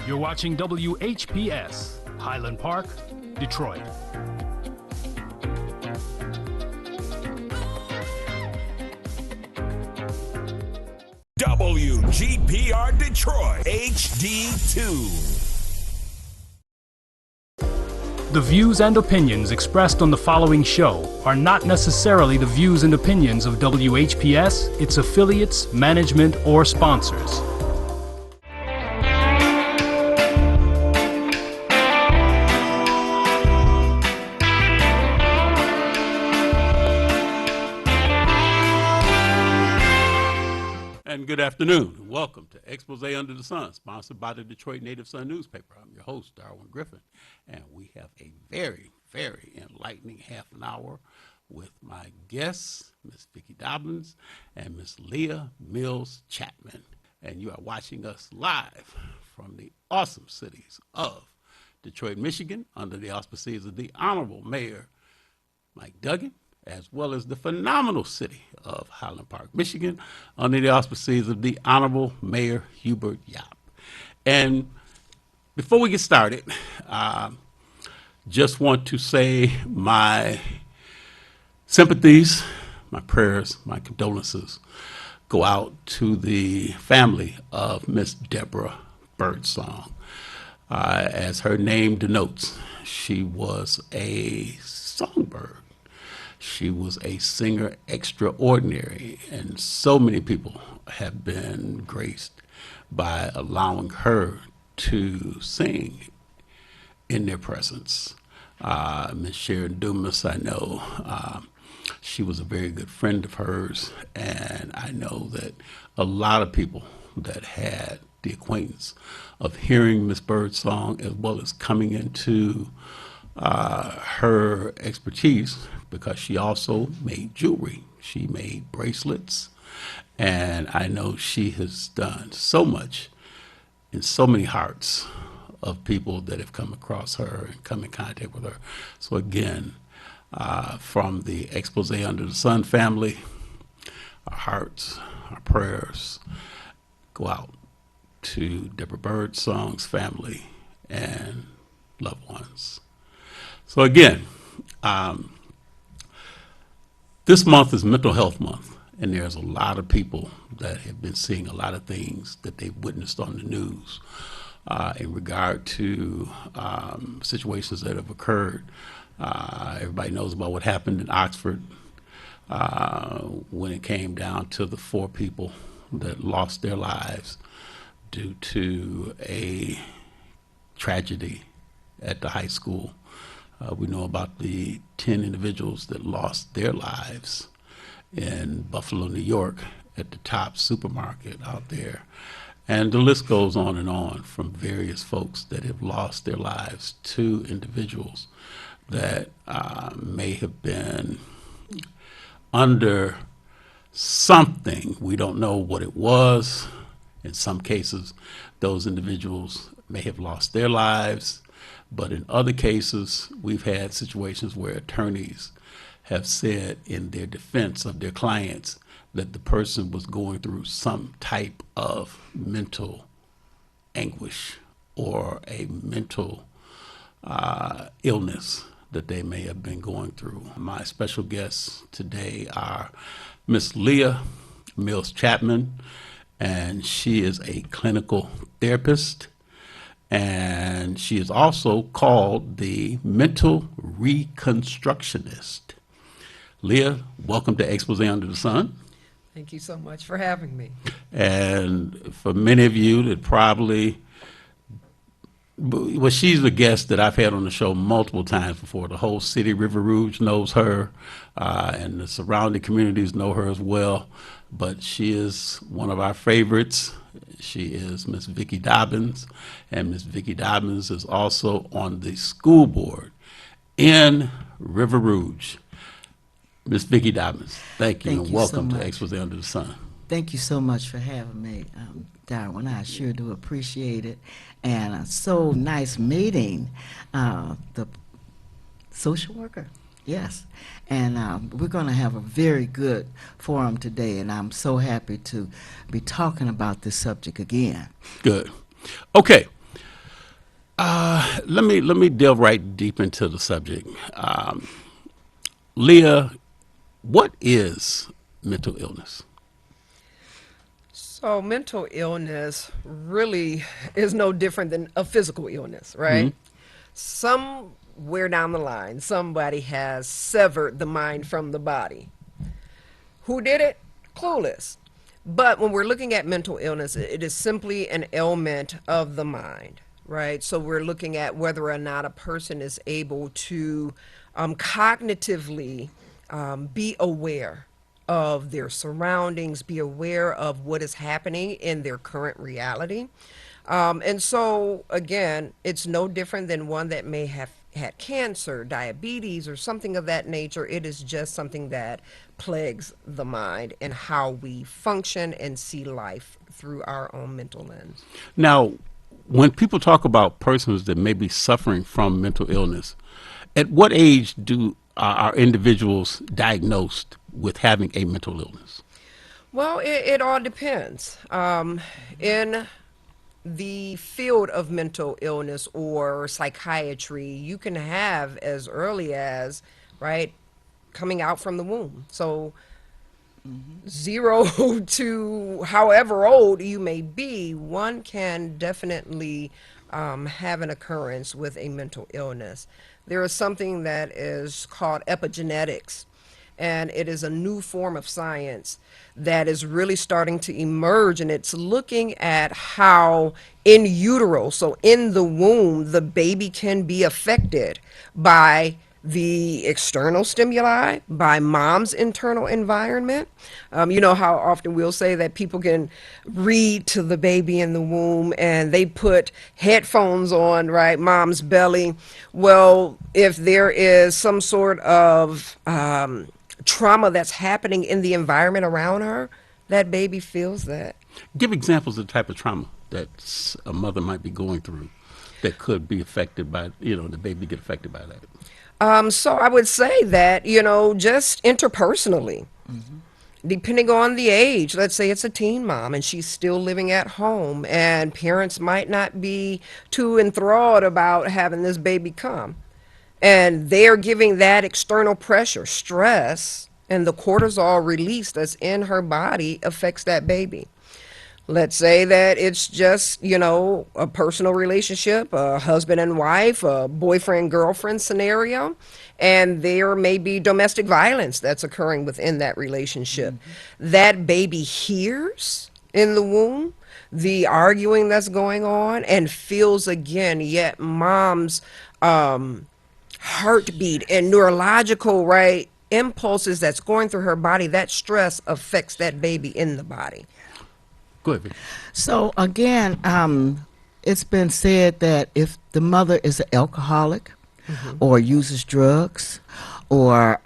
You're watching WHPS, Highland Park, Detroit. WGPR Detroit, HD2. The views and opinions expressed on the following show are not necessarily the views and opinions of WHPS, its affiliates, management, or sponsors. And good afternoon. Welcome to Expose Under the Sun, sponsored by the Detroit Native Sun newspaper. I'm your host, Darwin Griffin, and we have a very, very enlightening half an hour with my guests, Miss Vicki Dobbins and Miss Leah Mills Chapman. And you are watching us live from the awesome cities of Detroit, Michigan, under the auspices of the Honorable Mayor Mike Duggan, as well as the phenomenal city of Highland Park, Michigan, under the auspices of the Honorable Mayor Hubert Yap. And before we get started, just want to say my sympathies, my prayers, my condolences go out to the family of Miss Deborah Birdsong. As her name denotes, she was a songbird. She was a singer extraordinary, and so many people have been graced by allowing her to sing in their presence. Miss Sharon Dumas, I know, she was a very good friend of hers, and I know that a lot of people that had the acquaintance of hearing Miss Birdsong, as well as coming into her expertise, because she also made jewelry. She made bracelets, and I know she has done so much in so many hearts of people that have come across her and come in contact with her. So again, from the Expose Under the Sun family, our hearts, our prayers go out to Deborah Birdsong's family and loved ones. So again, this month is Mental Health Month, and there's a lot of people that have been seeing a lot of things that they've witnessed on the news in regard to situations that have occurred. Everybody knows about what happened in Oxford when it came down to the 4 people that lost their lives due to a tragedy at the high school. We know about the 10 individuals that lost their lives in Buffalo, New York, at the Top supermarket out there. And the list goes on and on, from various folks that have lost their lives to individuals that may have been under something. We don't know what it was. In some cases, those individuals may have lost their lives. But in other cases, we've had situations where attorneys have said in their defense of their clients that the person was going through some type of mental anguish or a mental illness that they may have been going through. My special guests today are Miss Leah Mills Chapman, and she is a clinical therapist. And she is also called the Mental Reconstructionist. Leah, welcome to Expose Under the Sun. Thank you so much for having me. And for many of you that probably, well, she's a guest that I've had on the show multiple times before. The whole city, River Rouge, knows her, and the surrounding communities know her as well. But she is one of our favorites. She is Miss Vicki Dobbins, and Miss Vicki Dobbins is also on the school board in River Rouge. Miss Vicki Dobbins, thank you, and welcome to Expose Under the Sun. Thank you so much for having me, Darwin. I sure do appreciate it. And so nice meeting the social worker. Yes, and we're going to have a very good forum today, and I'm so happy to be talking about this subject again. Good. Okay, let me delve right deep into the subject. Leah, what is mental illness? So mental illness really is no different than a physical illness, right? Somewhere down the line, somebody has severed the mind from the body. Who did it? Clueless. But when we're looking at mental illness, it is simply an ailment of the mind, right? So we're looking at whether or not a person is able to cognitively be aware of their surroundings, be aware of what is happening in their current reality. And so, again, it's no different than one that may have had cancer, diabetes, or something of that nature. It is just something that plagues the mind and how we function and see life through our own mental lens. Now, when people talk about persons that may be suffering from mental illness, at what age are individuals diagnosed with having a mental illness? Well, it all depends. In the field of mental illness or psychiatry, you can have as early as, right, coming out from the womb. So 0 to however old you may be, one can definitely have an occurrence with a mental illness. There is something that is called epigenetics, and it is a new form of science that is really starting to emerge, and it's looking at how in utero, so in the womb, the baby can be affected by the external stimuli, by mom's internal environment. You know how often we'll say that people can read to the baby in the womb and they put headphones on, right, mom's belly. Well, if there is some sort of trauma that's happening in the environment around her, that baby feels that. Give examples of the type of trauma that a mother might be going through that could be affected by, the baby get affected by that. So I would say that, just interpersonally, depending on the age, let's say it's a teen mom and she's still living at home and parents might not be too enthralled about having this baby come. And they're giving that external pressure, stress, and the cortisol release that's in her body affects that baby. Let's say that it's just, a personal relationship, a husband and wife, a boyfriend-girlfriend scenario, and there may be domestic violence that's occurring within that relationship. That baby hears in the womb the arguing that's going on and feels again, yet mom's heartbeat and neurological, right, impulses that's going through her body. That stress affects that baby in the body. Go ahead, Vicki. So again, it's been said that if the mother is an alcoholic or uses drugs or,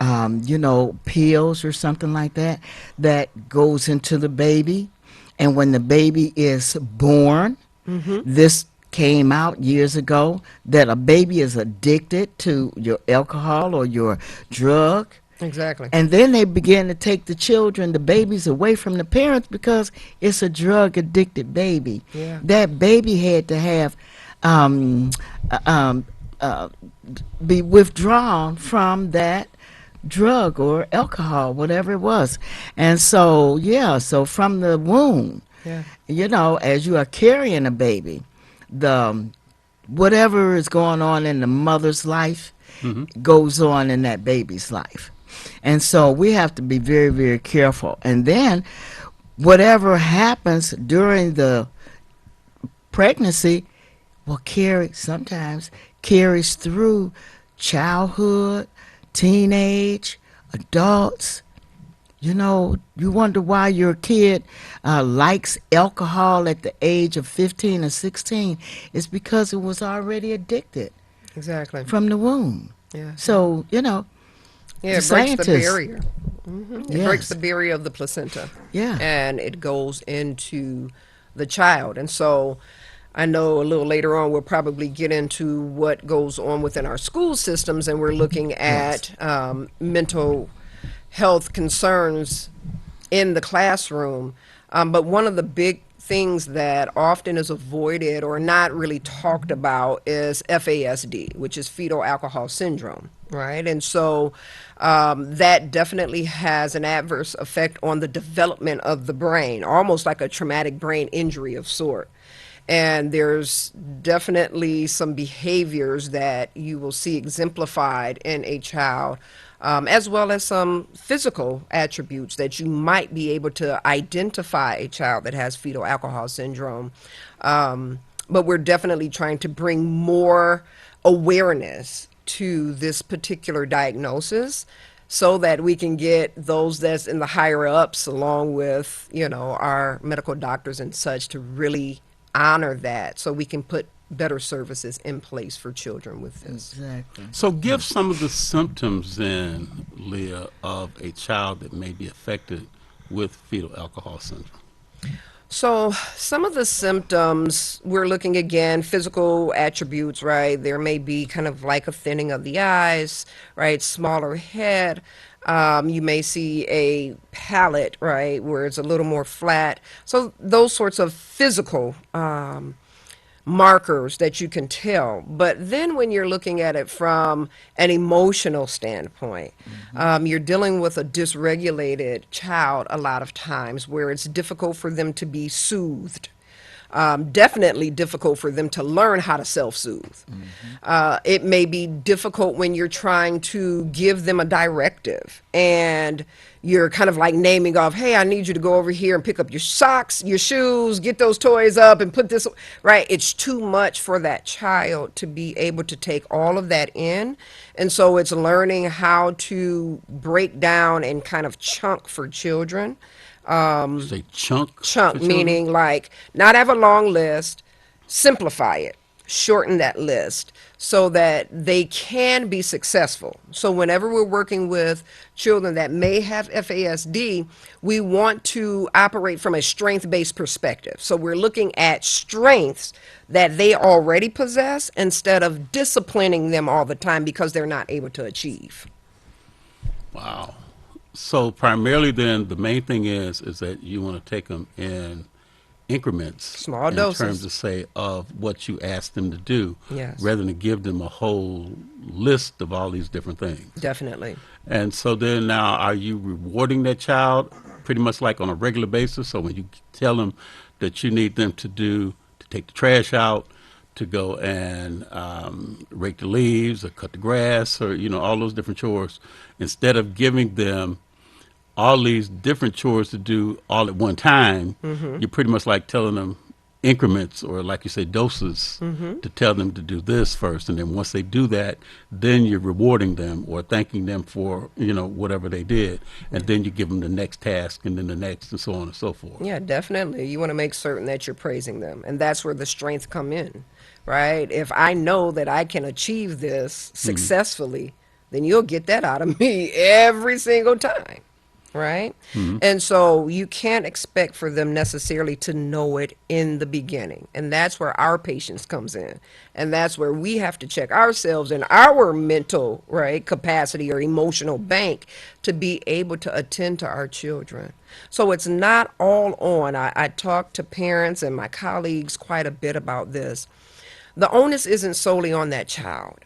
pills or something like that, that goes into the baby. And when the baby is born, this came out years ago, that a baby is addicted to your alcohol or your drug. Exactly. And then they begin to take the babies away from the parents because it's a drug addicted baby. Yeah. That baby had to have be withdrawn from that drug or alcohol, whatever it was. And so, so from the womb, as you are carrying a baby, whatever is going on in the mother's life goes on in that baby's life. And so we have to be very, very careful. And then whatever happens during the pregnancy will sometimes carries through childhood, teenage, adults. You wonder why your kid likes alcohol at the age of 15 or 16. It's because it was already addicted. Exactly. From the womb. Yeah. So, Yeah, it breaks the barrier. It breaks the barrier of the placenta. Yeah. And it goes into the child. And so I know a little later on we'll probably get into what goes on within our school systems, and we're looking at mental health concerns in the classroom. But one of the big things that often is avoided or not really talked about is FASD, which is fetal alcohol syndrome, right? And so that definitely has an adverse effect on the development of the brain, almost like a traumatic brain injury of sort. And there's definitely some behaviors that you will see exemplified in a child, as well as some physical attributes that you might be able to identify a child that has fetal alcohol syndrome. But we're definitely trying to bring more awareness to this particular diagnosis so that we can get those that's in the higher ups, along with, our medical doctors and such, to really honor that so we can put better services in place for children with this. Exactly. So give some of the symptoms then, Leah, of a child that may be affected with fetal alcohol syndrome. So some of the symptoms, we're looking again, physical attributes, right? There may be kind of like a thinning of the eyes, right? Smaller head. You may see a palate, right, where it's a little more flat. So those sorts of physical markers that you can tell. But then when you're looking at it from an emotional standpoint, you're dealing with a dysregulated child a lot of times, where it's difficult for them to be soothed. Definitely difficult for them to learn how to self-soothe. It may be difficult when you're trying to give them a directive and you're kind of like naming off, hey, I need you to go over here and pick up your socks, your shoes, get those toys up and put this, right? It's too much for that child to be able to take all of that in. And so it's learning how to break down and kind of chunk for children. Say chunk. for Chunk children? meaning like not have a long list, simplify it, shorten that list so that they can be successful. So whenever we're working with children that may have FASD, we want to operate from a strength-based perspective. So we're looking at strengths that they already possess instead of disciplining them all the time because they're not able to achieve. Wow. So primarily then, the main thing is that you want to take them in increments. Small in doses. terms of, say, of what you ask them to do. Yes. Rather than give them a whole list of all these different things. Definitely. And so then now, are you rewarding that child pretty much like on a regular basis? So when you tell them that you need them to take the trash out, to go and rake the leaves or cut the grass or, all those different chores, instead of giving them all these different chores to do all at one time, you're pretty much like telling them increments or, like you say, doses to tell them to do this first. And then once they do that, then you're rewarding them or thanking them for, whatever they did. And then you give them the next task and then the next and so on and so forth. Yeah, definitely. You want to make certain that you're praising them. And that's where the strength come in, right? If I know that I can achieve this successfully, then you'll get that out of me every single time, right? And so you can't expect for them necessarily to know it in the beginning. And that's where our patience comes in. And that's where we have to check ourselves and our mental, right, capacity or emotional bank to be able to attend to our children. So it's not all on. I talk to parents and my colleagues quite a bit about this. The onus isn't solely on that child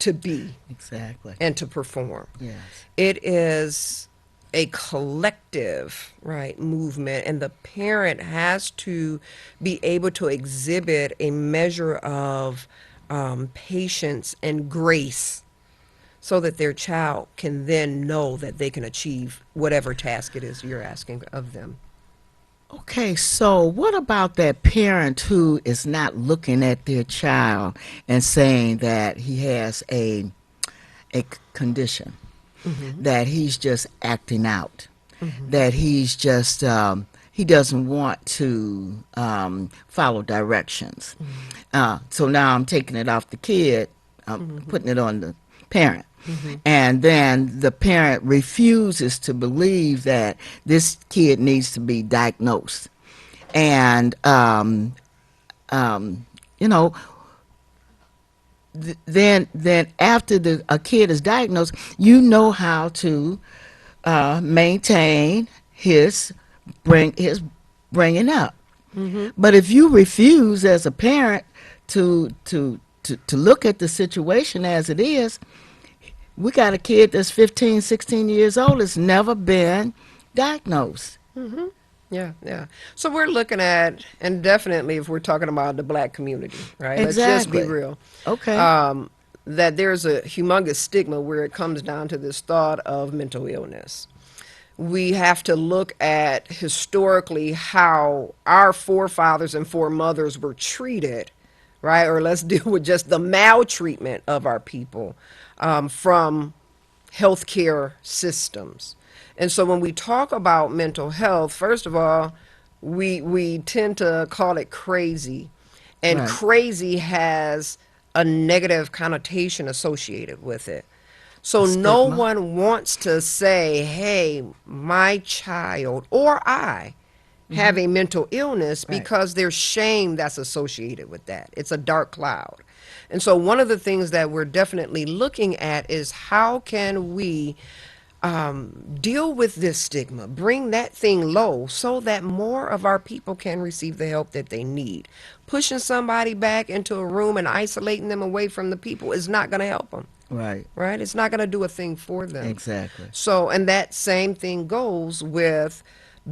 to be Exactly. and to perform. Yes. It is a collective, right, movement, and the parent has to be able to exhibit a measure of patience and grace so that their child can then know that they can achieve whatever task it is you're asking of them. Okay, so what about that parent who is not looking at their child and saying that he has a condition, that he's just acting out, that he's just he doesn't want to follow directions. So now I'm taking it off the kid, putting it on the parent. And then the parent refuses to believe that this kid needs to be diagnosed. And, then after a kid is diagnosed, you know how to maintain his bringing up. But if you refuse as a parent to look at the situation as it is, we got a kid that's 15, 16 years old that's never been diagnosed. Yeah, yeah. So we're looking at, and definitely if we're talking about the black community, right? Let's just be Exactly. real. Okay. That there's a humongous stigma where it comes down to this thought of mental illness. We have to look at historically how our forefathers and foremothers were treated, right? Or let's deal with just the maltreatment of our people from healthcare systems. And so when we talk about mental health, first of all, we tend to call it crazy. And Right. crazy has a negative connotation associated with it. So A no stigma. one wants to say, hey, my child or I have a mental illness, Right. because there's shame that's associated with that. It's a dark cloud. And so one of the things that we're definitely looking at is how can we deal with this stigma, bring that thing low so that more of our people can receive the help that they need. Pushing somebody back into a room and isolating them away from the people is not going to help them, Right. right? It's not going to do a thing for them. Exactly. So, and that same thing goes with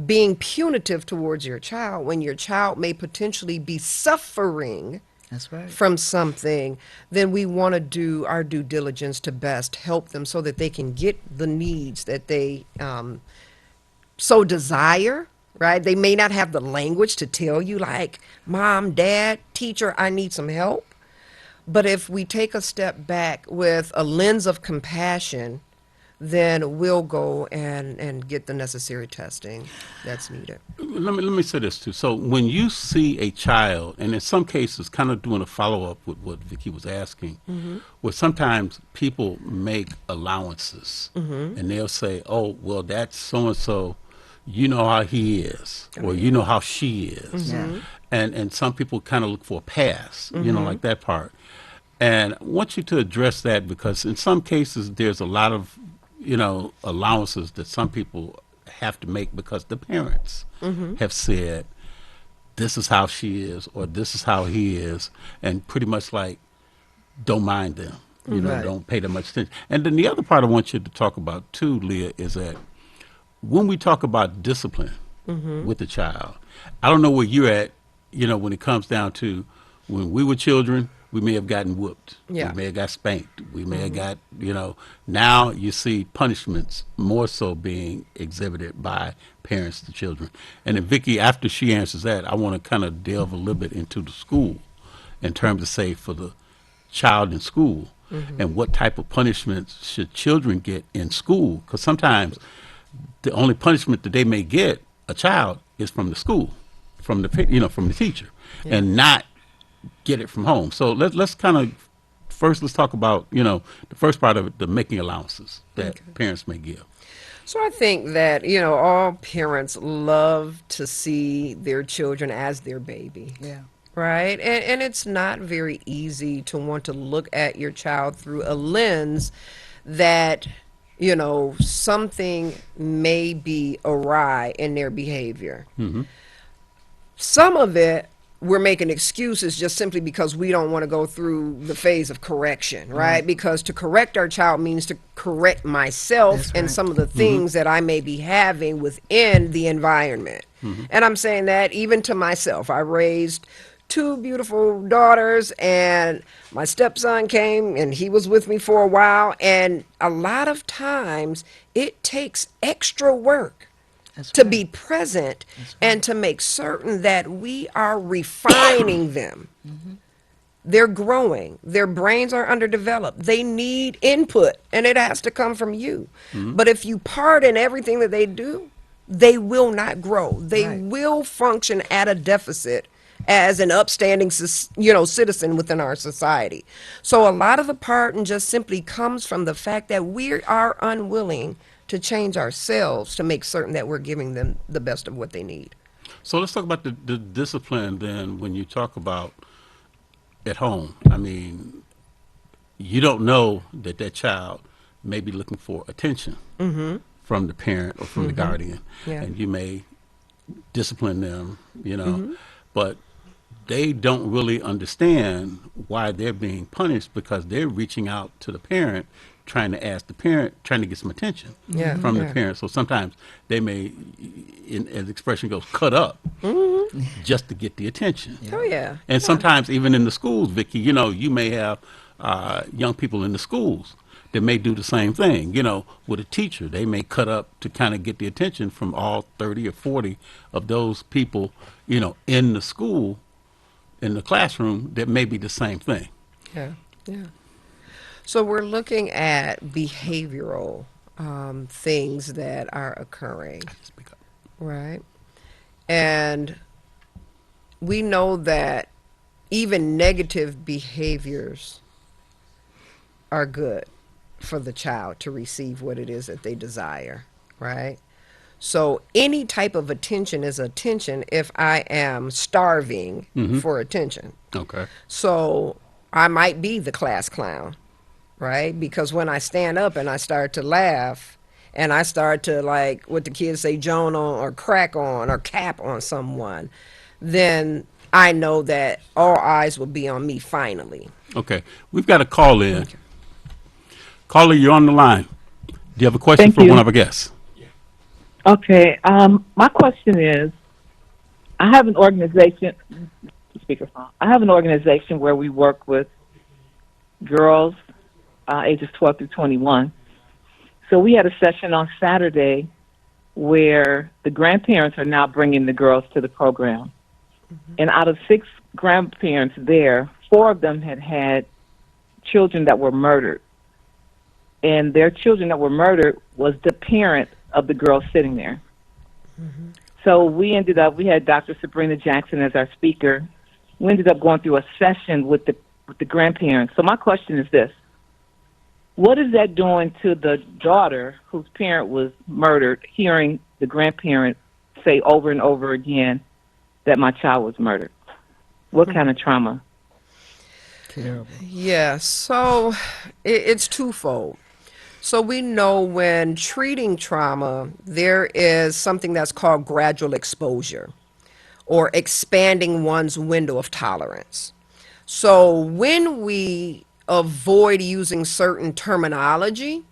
being punitive towards your child when your child may potentially be suffering That's right. from something. Then we want to do our due diligence to best help them so that they can get the needs that they so desire, right? They may not have the language to tell you, like, mom, dad, teacher, I need some help. But if we take a step back with a lens of compassion, then we'll go and get the necessary testing that's needed. Let me say this too. So when you see a child, and in some cases, kind of doing a follow up with what Vicki was asking, where sometimes people make allowances, and they'll say, "Oh, well, that's so and so. You know how he is, or you know how she is," Yeah. and some people kind of look for a pass, you know, like that part. And I want you to address that, because in some cases there's a lot of, you know, allowances that some people have to make because the parents have said, this is how she is, or this is how he is, and pretty much like, don't mind them, you know, Right. don't pay that much attention. And then the other part I want you to talk about too, Leah, is that when we talk about discipline with the child, I don't know where you're at, you know, when it comes down to when we were children, we may have gotten whooped. Yeah. We may have got spanked. We may have got, you know, now you see punishments more so being exhibited by parents to children. And then Vicki, after she answers that, I want to kind of delve a little bit into the school in terms of, say, for the child in school and what type of punishments should children get in school. Because sometimes the only punishment that they may get, a child, is from the school, from the, you know, from the teacher, and not get it from home. So let's kind of first let's talk about, you know, the first part of it, the making allowances that parents may give. So I think that, you know, all parents love to see their children as their baby. Yeah. Right? And it's not very easy to want to look at your child through a lens that, you know, something may be awry in their behavior. Some of it we're making excuses just simply because we don't want to go through the phase of correction, right? Because to correct our child means to correct myself That's and right. some of the things that I may be having within the environment. And I'm saying that even to myself. I raised two beautiful daughters, and my stepson came and he was with me for a while, and a lot of times it takes extra work That's to right. be present and to make certain that we are refining them. They're growing. Their brains are underdeveloped. They need input, and it has to come from you. But if you pardon everything that they do, they will not grow. They Right. will function at a deficit as an upstanding, you know, citizen within our society. So a lot of the pardon just simply comes from the fact that we are unwilling to change ourselves to make certain that we're giving them the best of what they need. So let's talk about the discipline then when you talk about at home. I mean, you don't know that that child may be looking for attention from the parent or from the guardian, Yeah. and you may discipline them, you know. but they don't really understand why they're being punished because they're reaching out to the parent, trying to ask the parent, trying to get some attention Yeah, from the yeah. parent. So sometimes they may, as the expression goes, cut up just to get the attention. Oh yeah. And sometimes even in the schools, Vicki, you may have young people in the schools that may do the same thing. With a teacher, they may cut up to kind of get the attention from all 30 or 40 of those people, in the school, in the classroom, that may be the same thing. Yeah, yeah. So we're looking at behavioral things that are occurring, Speak up. right? And we know that even negative behaviors are good for the child to receive what it is that they desire, right? So any type of attention is attention if I am starving for attention. Okay. So I might be the class clown, right? Because when I stand up and I start to laugh and I start to, like what the kids say, Joan on or crack on or cap on someone, then I know that all eyes will be on me finally. Okay. We've got a call in. Caller, you're on the line. Do you have a question Thank for you. one of our guests? Okay. My question is, I have an organization. Speakerphone. I have an organization where we work with girls ages 12 through 21. So we had a session on Saturday where the grandparents are now bringing the girls to the program. And out of 6 grandparents there, 4 of them had children that were murdered. And their children that were murdered was the parent of the girl sitting there. So we had Dr. Sabrina Jackson as our speaker. We ended up going through a session with the grandparents. So my question is this: what is that doing to the daughter whose parent was murdered, hearing the grandparent say over and over again that my child was murdered? What kind of trauma? Terrible. Yeah, so it's twofold. So we know when treating trauma, there is something that's called gradual exposure or expanding one's window of tolerance. So when we avoid using certain terminology,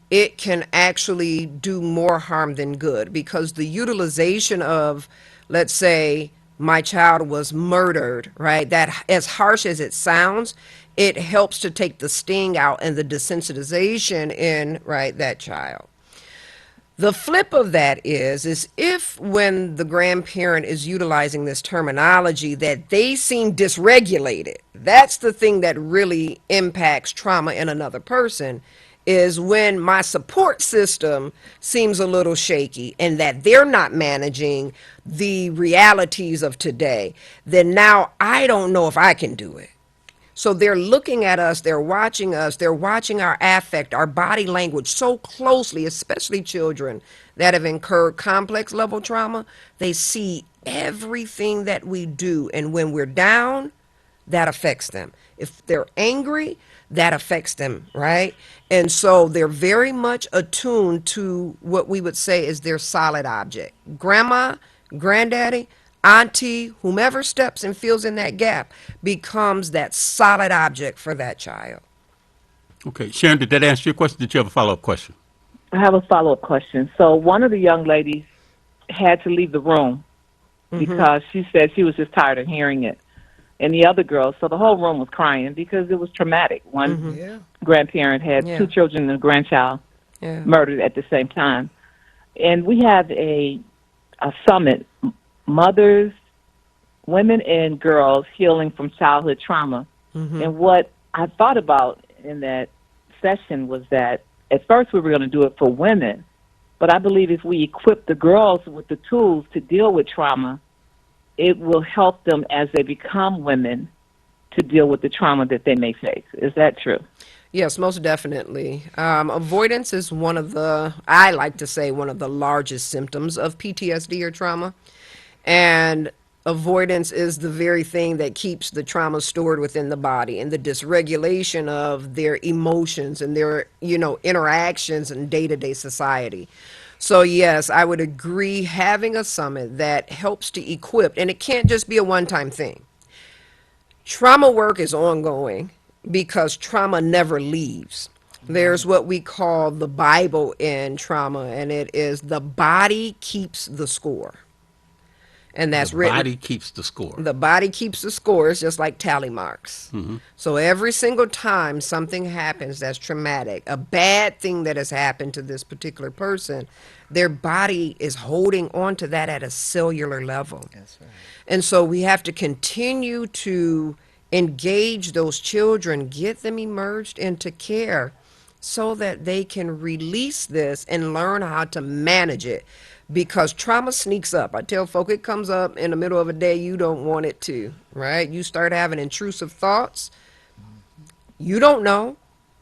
it can actually do more harm than good, because the utilization of, let's say, my child was murdered, right? That, as harsh as it sounds, it helps to take the sting out and the desensitization in, right, that child. The flip of that is if when the grandparent is utilizing this terminology that they seem dysregulated, that's the thing that really impacts trauma in another person, is when my support system seems a little shaky and that they're not managing the realities of today, then now I don't know if I can do it. So they're looking at us, they're watching our affect, our body language so closely, especially children that have incurred complex level trauma. They see everything that we do, and when we're down, that affects them. If they're angry, that affects them, right? And so they're very much attuned to what we would say is their solid object. Grandma, granddaddy, auntie, whomever steps and fills in that gap becomes that solid object for that child. Okay. Sharon, did that answer your question? Did you have a follow-up question? I have a follow-up question. So one of the young ladies had to leave the room because she said she was just tired of hearing it. And the other girls, so the whole room was crying because it was traumatic. One grandparent had 2 children and a grandchild murdered at the same time. And we have a summit, Mothers, Women and Girls Healing from Childhood Trauma. And what I thought about in that session was that at first we were going to do it for women, but I believe if we equip the girls with the tools to deal with trauma, it will help them as they become women to deal with the trauma that they may face. Is that true? Yes, most definitely. Avoidance is one of the, I like to say, one of the largest symptoms of PTSD or trauma. And avoidance is the very thing that keeps the trauma stored within the body, and the dysregulation of their emotions and their, interactions in day-to-day society. So yes, I would agree, having a summit that helps to equip, and it can't just be a one-time thing. Trauma work is ongoing because trauma never leaves. There's what we call the Bible in trauma, and it is the body keeps the score. And that's The written. body keeps the score. The body keeps the score. It's just like tally marks. So every single time something happens that's traumatic, a bad thing that has happened to this particular person, their body is holding on to that at a cellular level. That's right. And so we have to continue to engage those children, get them emerged into care so that they can release this and learn how to manage it. Because trauma sneaks up. I tell folk it comes up in the middle of a day you don't want it to, right? You start having intrusive thoughts. You don't know.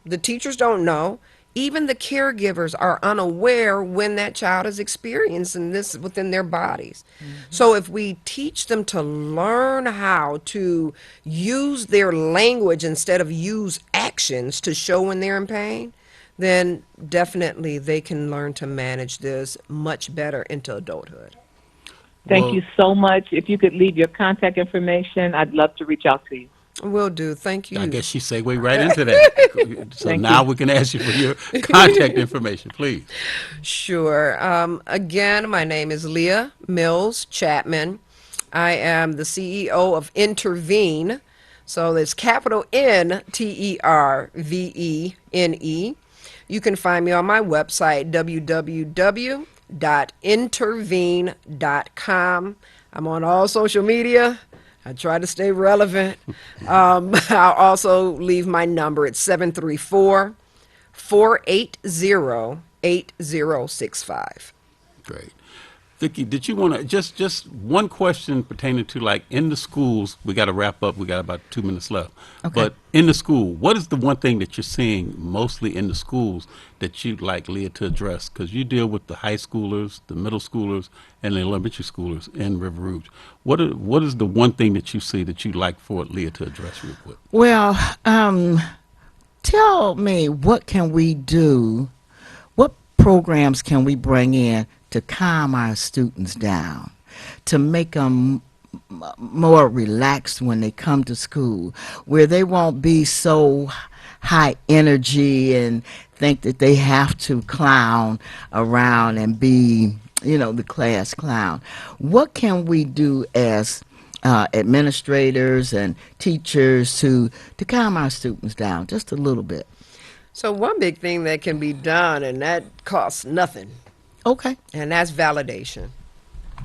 The teachers don't know. Even the caregivers are unaware when that child is experiencing this within their bodies. So if we teach them to learn how to use their language instead of use actions to show when they're in pain, then definitely they can learn to manage this much better into adulthood. Thank Well- you so much. If you could leave your contact information, I'd love to reach out to you. Will do. Thank you. I guess she segued right into that. So Thank now you. we can ask you for your contact information, please. Sure. Again, my name is Leah Mills Chapman. I am the CEO of Intervene. So it's capital N-T-E-R-V-E-N-E. You can find me on my website, www.intervene.com. I'm on all social media. I try to stay relevant. I'll also leave my number at 734-480-8065. Great. Vicki, did you want to, just one question pertaining to, like, in the schools, we got to wrap up, we got about 2 minutes left. Okay. But in the school, what is the one thing that you're seeing mostly in the schools that you'd like Leah to address? Because you deal with the high schoolers, the middle schoolers, and the elementary schoolers in River Rouge. What is the one thing that you see that you'd like for Leah to address real quick? Well, tell me, what can we do? What programs can we bring in to calm our students down, to make them more relaxed when they come to school, where they won't be so high energy and think that they have to clown around and be, the class clown? What can we do as administrators and teachers to calm our students down just a little bit? So one big thing that can be done, and that costs nothing, Okay. and that's validation.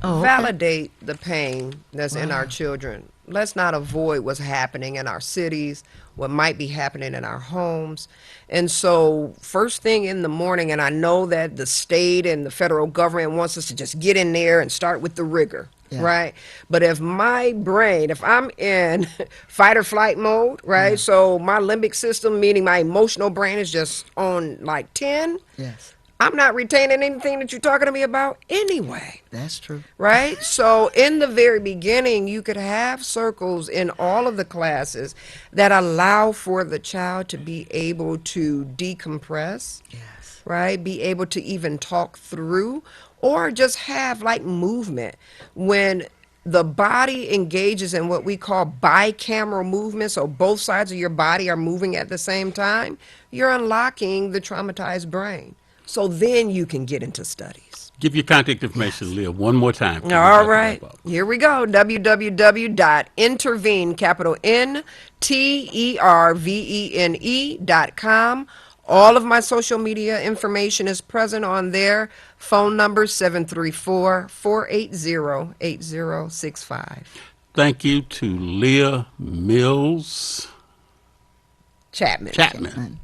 Oh, okay. Validate the pain that's in our children. Let's not avoid what's happening in our cities, what might be happening in our homes. And so first thing in the morning, and I know that the state and the federal government wants us to just get in there and start with the rigor, Yeah. right? But if my brain, if I'm in fight or flight mode, right? So my limbic system, meaning my emotional brain, is just on like 10, Yes, I'm not retaining anything that you're talking to me about anyway. that's true. Right? So in the very beginning, you could have circles in all of the classes that allow for the child to be able to decompress, Yes. right? Be able to even talk through, or just have like movement. When the body engages in what we call bicameral movement, so both sides of your body are moving at the same time, you're unlocking the traumatized brain. So then you can get into studies. Give your contact information, Leah, one more time. All right, here we go. www.intervene, capital N-T-E-R-V-E-N-E.com. All of my social media information is present on there. Phone number 734-480-8065. Thank you to Leah Mills Chapman.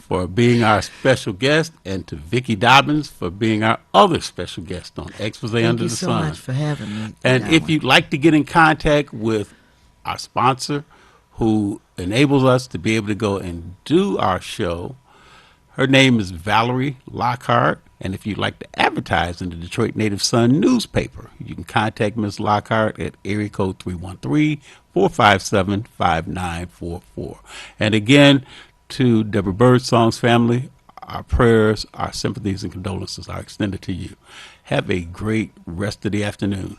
for being our special guest, and to Vicki Dobbins for being our other special guest on Expose Thank Under you the so Sun. much for having me. And if Darwin. you'd like to get in contact with our sponsor, who enables us to be able to go and do our show, her name is Valerie Lockhart. And if you'd like to advertise in the Detroit Native Sun newspaper, you can contact Ms. Lockhart at area code 313-457-5944. And again, to Deborah Birdsong's family, our prayers, our sympathies, and condolences are extended to you. Have a great rest of the afternoon.